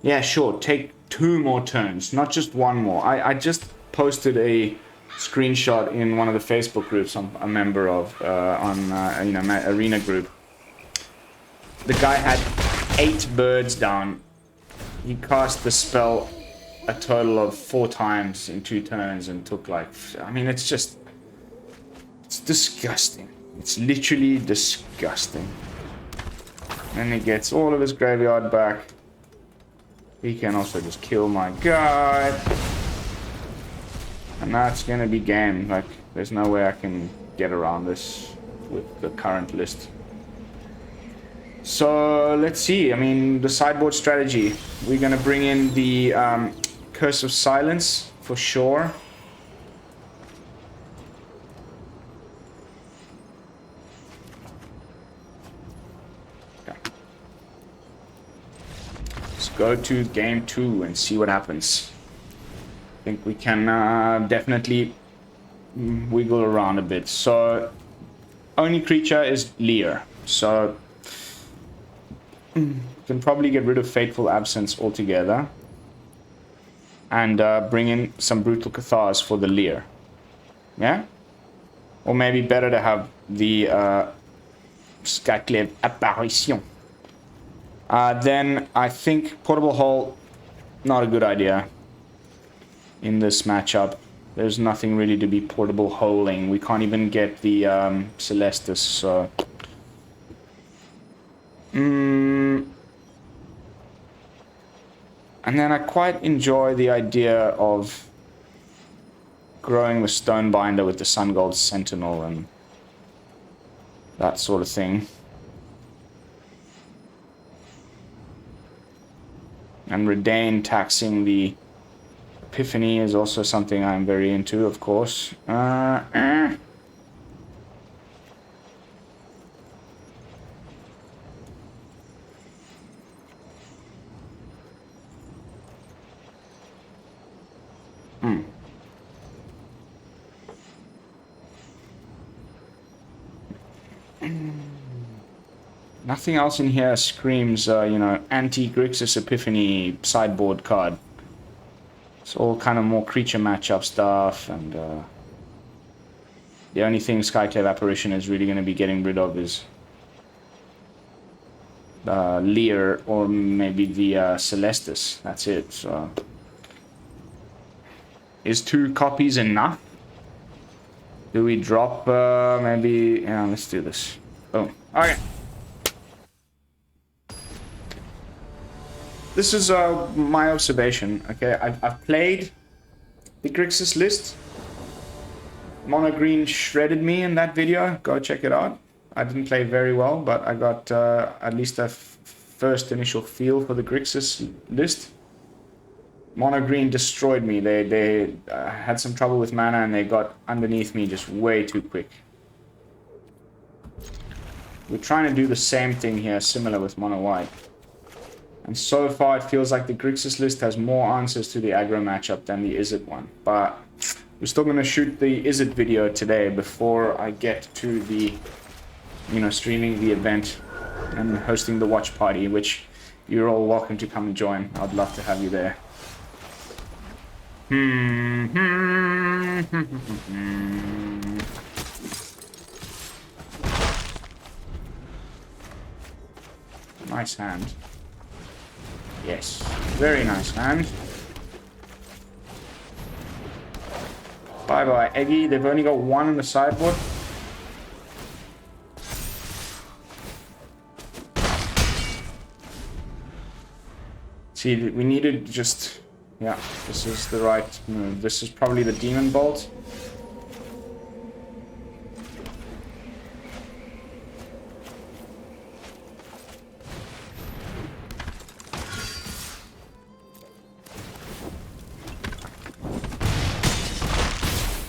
Yeah, sure, take 2 more turns, not just 1 more. I just posted a screenshot in one of the Facebook groups I'm a member of, on Arena group. The guy had 8 birds down. He cast the spell a total of 4 times in 2 turns and took like... I mean, it's just... It's disgusting. It's literally disgusting. And he gets all of his graveyard back. He can also just kill my guy. And that's gonna be game. Like, there's no way I can get around this with the current list. So let's see. I mean, the sideboard strategy. We're gonna bring in the Curse of Silence for sure. Okay. Let's go to game 2 and see what happens. I think we can definitely wiggle around a bit. So only creature is Lear. So can probably get rid of Fateful Absence altogether. And bring in some Brutal Cathars for the Lear. Yeah? Or maybe better to have the Skyclave Apparition. Then I think Portable Hole, not a good idea in this matchup. There's nothing really to be portable holing. We can't even get the Celestus, so... And then I quite enjoy the idea of growing the Stonebinder with the Sungold Sentinel and that sort of thing. And Reidane taxing the Epiphany is also something I'm very into, of course. Nothing else in here screams, you know, anti-Grixis Epiphany sideboard card. It's all kind of more creature matchup stuff, and the only thing Skyclave Apparition is really going to be getting rid of is Lear or maybe the Celestus. That's it. So, is 2 copies enough? Do we drop maybe? Yeah, let's do this. Boom. Okay. This is my observation, okay? I've played the Grixis list. Mono Green shredded me in that video. Go check it out. I didn't play very well, but I got at least a first initial feel for the Grixis list. Mono Green destroyed me. They had some trouble with mana and they got underneath me just way too quick. We're trying to do the same thing here, similar with Mono White. And so far, it feels like the Grixis list has more answers to the aggro matchup than the Izzet one. But we're still going to shoot the Izzet video today before I get to the, you know, streaming the event and hosting the watch party, which you're all welcome to come and join. I'd love to have you there. Nice hand. Yes, very nice hand. Bye-bye, Eggy. They've only got 1 on the sideboard. See, we needed just... Yeah, this is the right move. This is probably the Demon Bolt.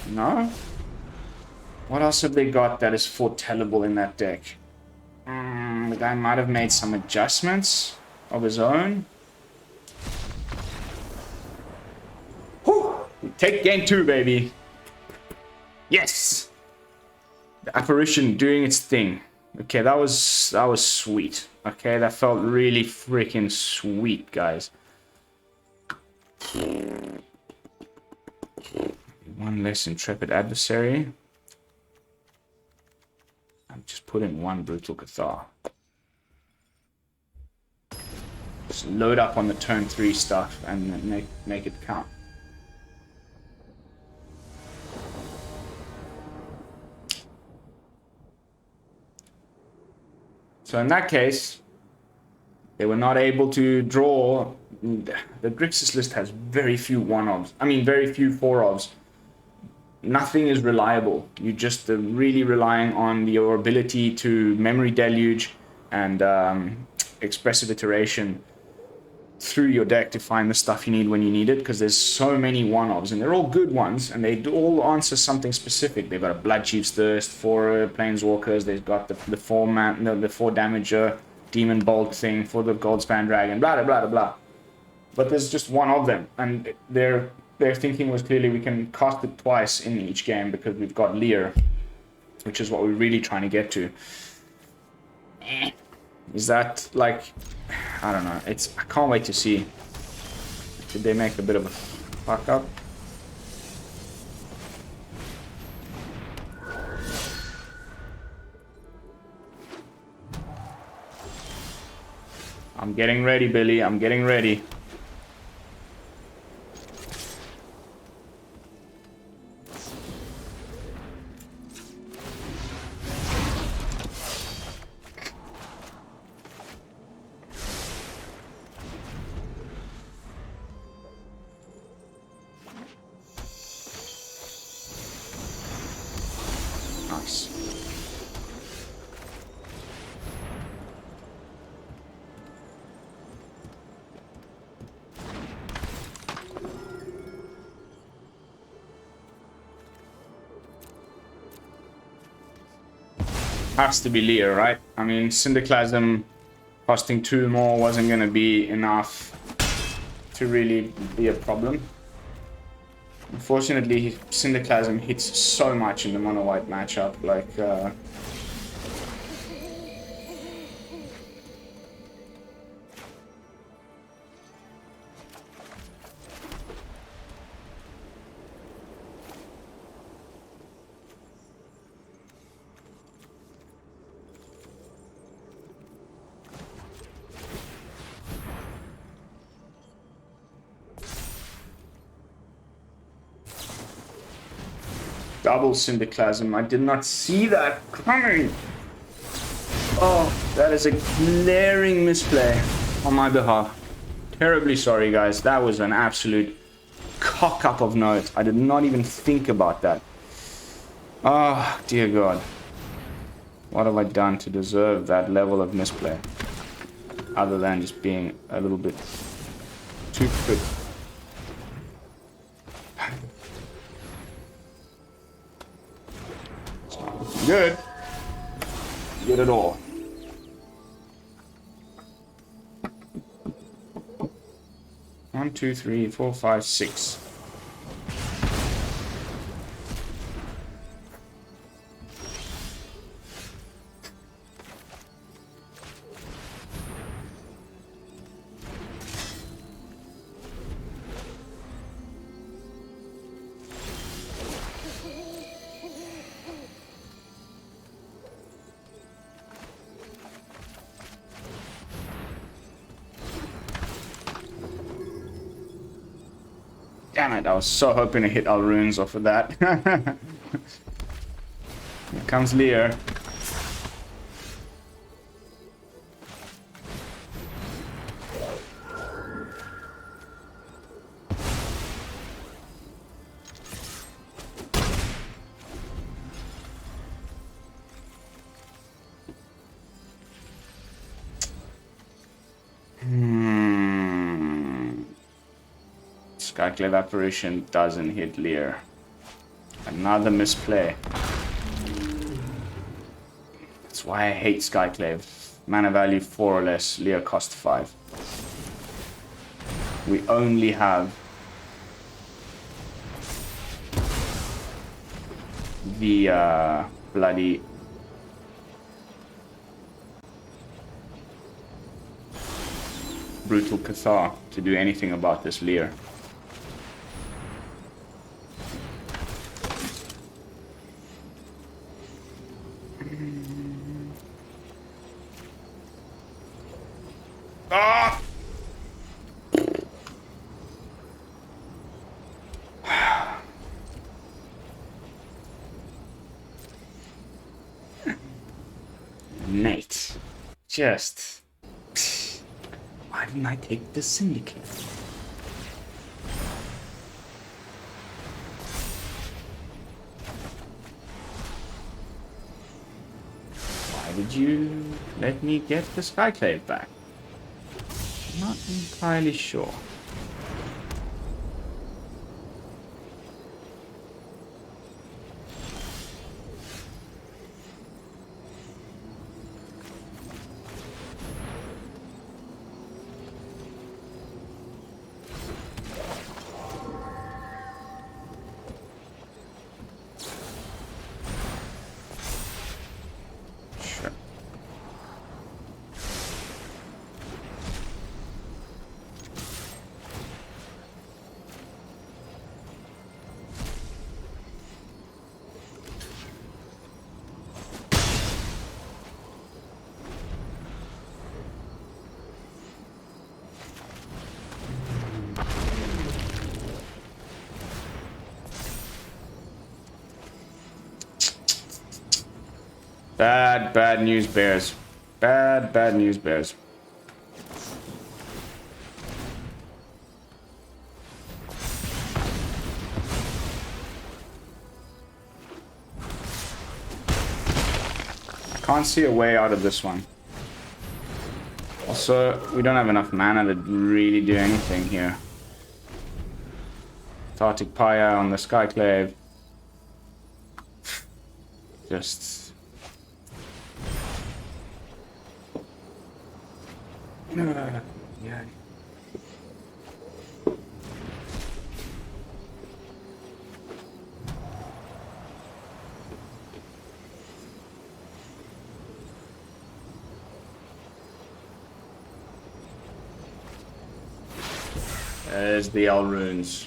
No? What else have they got that is foretellable in that deck? The guy might have made some adjustments of his own. Whew! Take game 2, baby. Yes! The Apparition doing its thing. Okay, that was sweet. Okay, that felt really freaking sweet, guys. 1 less Intrepid Adversary. I'm just putting 1 Brutal Cathar. Just load up on the turn 3 stuff and make it count. So in that case, they were not able to draw. The Grixis list has very few 1-ofs. I mean, very few 4-ofs. Nothing is reliable. You just really relying on your ability to memory deluge and expressive iteration through your deck to find the stuff you need when you need it, because there's so many 1-ofs and they're all good ones and they all answer something specific. They've got a Blood Chief's Thirst, 4 Planeswalkers, they've got the 4 damager Demon Bolt thing for the Goldspan Dragon, blah blah blah blah. But there's just 1 of them, and their thinking was clearly we can cast it twice in each game because we've got Lear, which is what we're really trying to get to. Is that like, I don't know. I can't wait to see. Did they make a bit of a fuck up? I'm getting ready, Billy. I'm getting ready. Nice. Has to be Lear, right? I mean, Syndiclasm costing 2 more wasn't going to be enough to really be a problem. Unfortunately, Syndiclasm hits so much in the mono-white matchup, like... Double Syndiclasm. I did not see that coming. Oh, that is a glaring misplay on my behalf. Terribly sorry, guys. That was an absolute cock-up of notes. I did not even think about that. Oh, dear God. What have I done to deserve that level of misplay? Other than just being a little bit too quick. Good. Good at all. One, two, three, four, five, six. Damn it, I was so hoping to hit our runes off of that. Here comes Lear. Skyclave Apparition doesn't hit Lear. Another misplay. That's why I hate Skyclave. Mana value 4 or less, Lear cost 5. We only have the bloody Brutal Cathar to do anything about this Lear. Ah! Mate, just... Why didn't I take the Syndicate? Why did you let me get the Skyclave back? Not entirely sure. Bad news bears. Bad news bears. I can't see a way out of this one. Also, we don't have enough mana to really do anything here. Tartic Pyre on the Skyclave. Just... yeah. There's the Elrunes.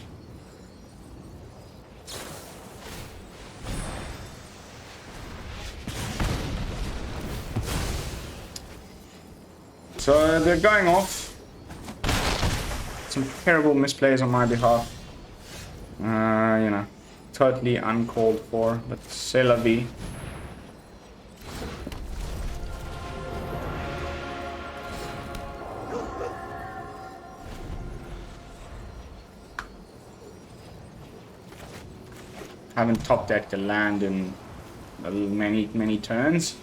So they're going off. Some terrible misplays on my behalf. You know, totally uncalled for, but c'est la vie. Haven't top decked a land in many turns,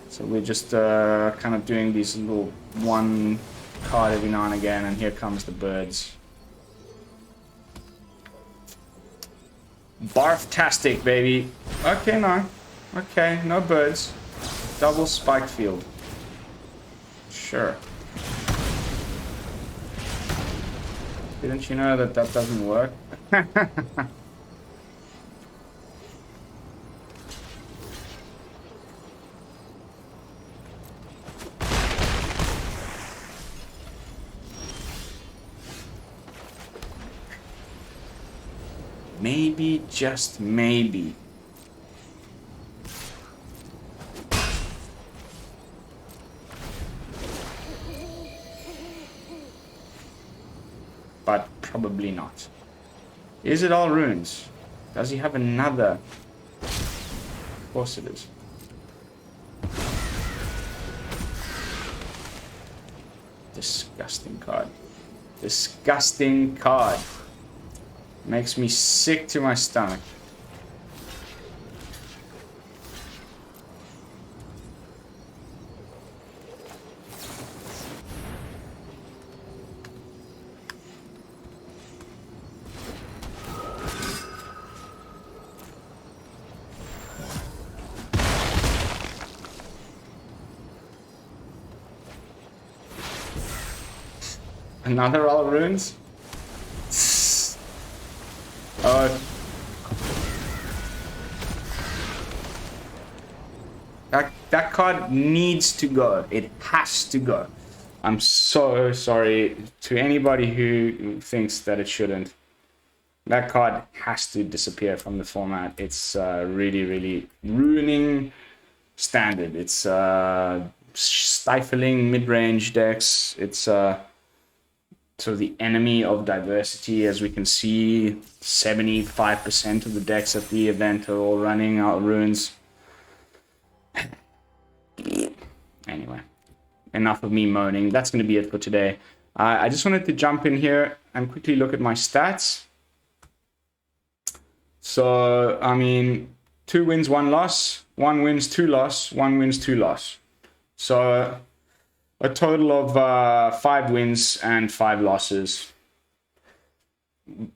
so we're just kind of doing these little one card every now and again, and here comes the birds. Barf-tastic, baby. Okay, no. Okay, no birds. Double spiked field. Sure. Didn't you know that that doesn't work? Maybe, just maybe. But probably not. Is it all runes? Does he have another? Of course it is. Disgusting card. Disgusting card. Makes me sick to my stomach. Another all runes? That card needs to go. It has to go. I'm so sorry to anybody who thinks that it shouldn't. That card has to disappear from the format. It's really ruining Standard. It's stifling mid-range decks. It's sort of the enemy of diversity. As we can see, 75% of the decks at the event are all running out runes. Anyway, enough of me moaning. That's going to be it for today. I just wanted to jump in here and quickly look at my stats. So, I mean, 2 wins, 1 loss, 1 wins, 2 loss, 1 wins, 2 loss. So, a total of 5 wins and 5 losses.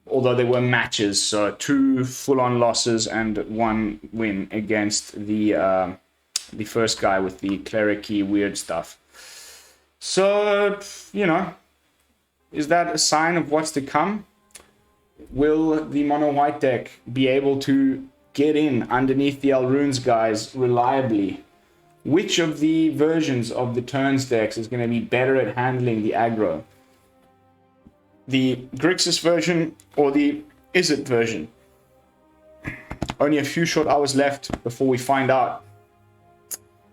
Although they were matches, so 2 full-on losses and 1 win against the first guy with the cleric-y weird stuff. So, you know, is that a sign of what's to come? Will the mono-white deck be able to get in underneath the Elrunes guys reliably? Which of the versions of the turns decks is going to be better at handling the aggro? The Grixis version or the Izzet version? Only a few short hours left before we find out.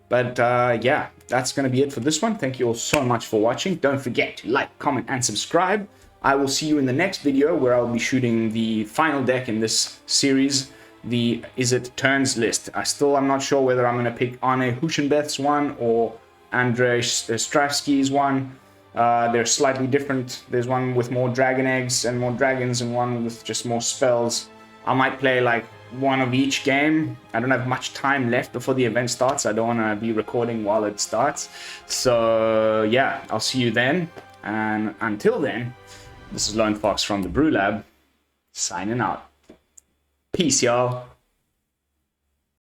But yeah, that's going to be it for this one. Thank you all so much for watching. Don't forget to like, comment, and subscribe. I will see you in the next video where I'll be shooting the final deck in this series. the Izzet Turns list. I'm not sure whether I'm going to pick Arne Huschenbeth's one or Andrei Stravsky's one. They're slightly different. There's one with more dragon eggs and more dragons, and one with just more spells. I might play like one of each game. I don't have much time left before the event starts. I don't want to be recording while it starts. So yeah, I'll see you then. And until then, this is Lone Fox from the BrewLab, signing out. Peace, y'all.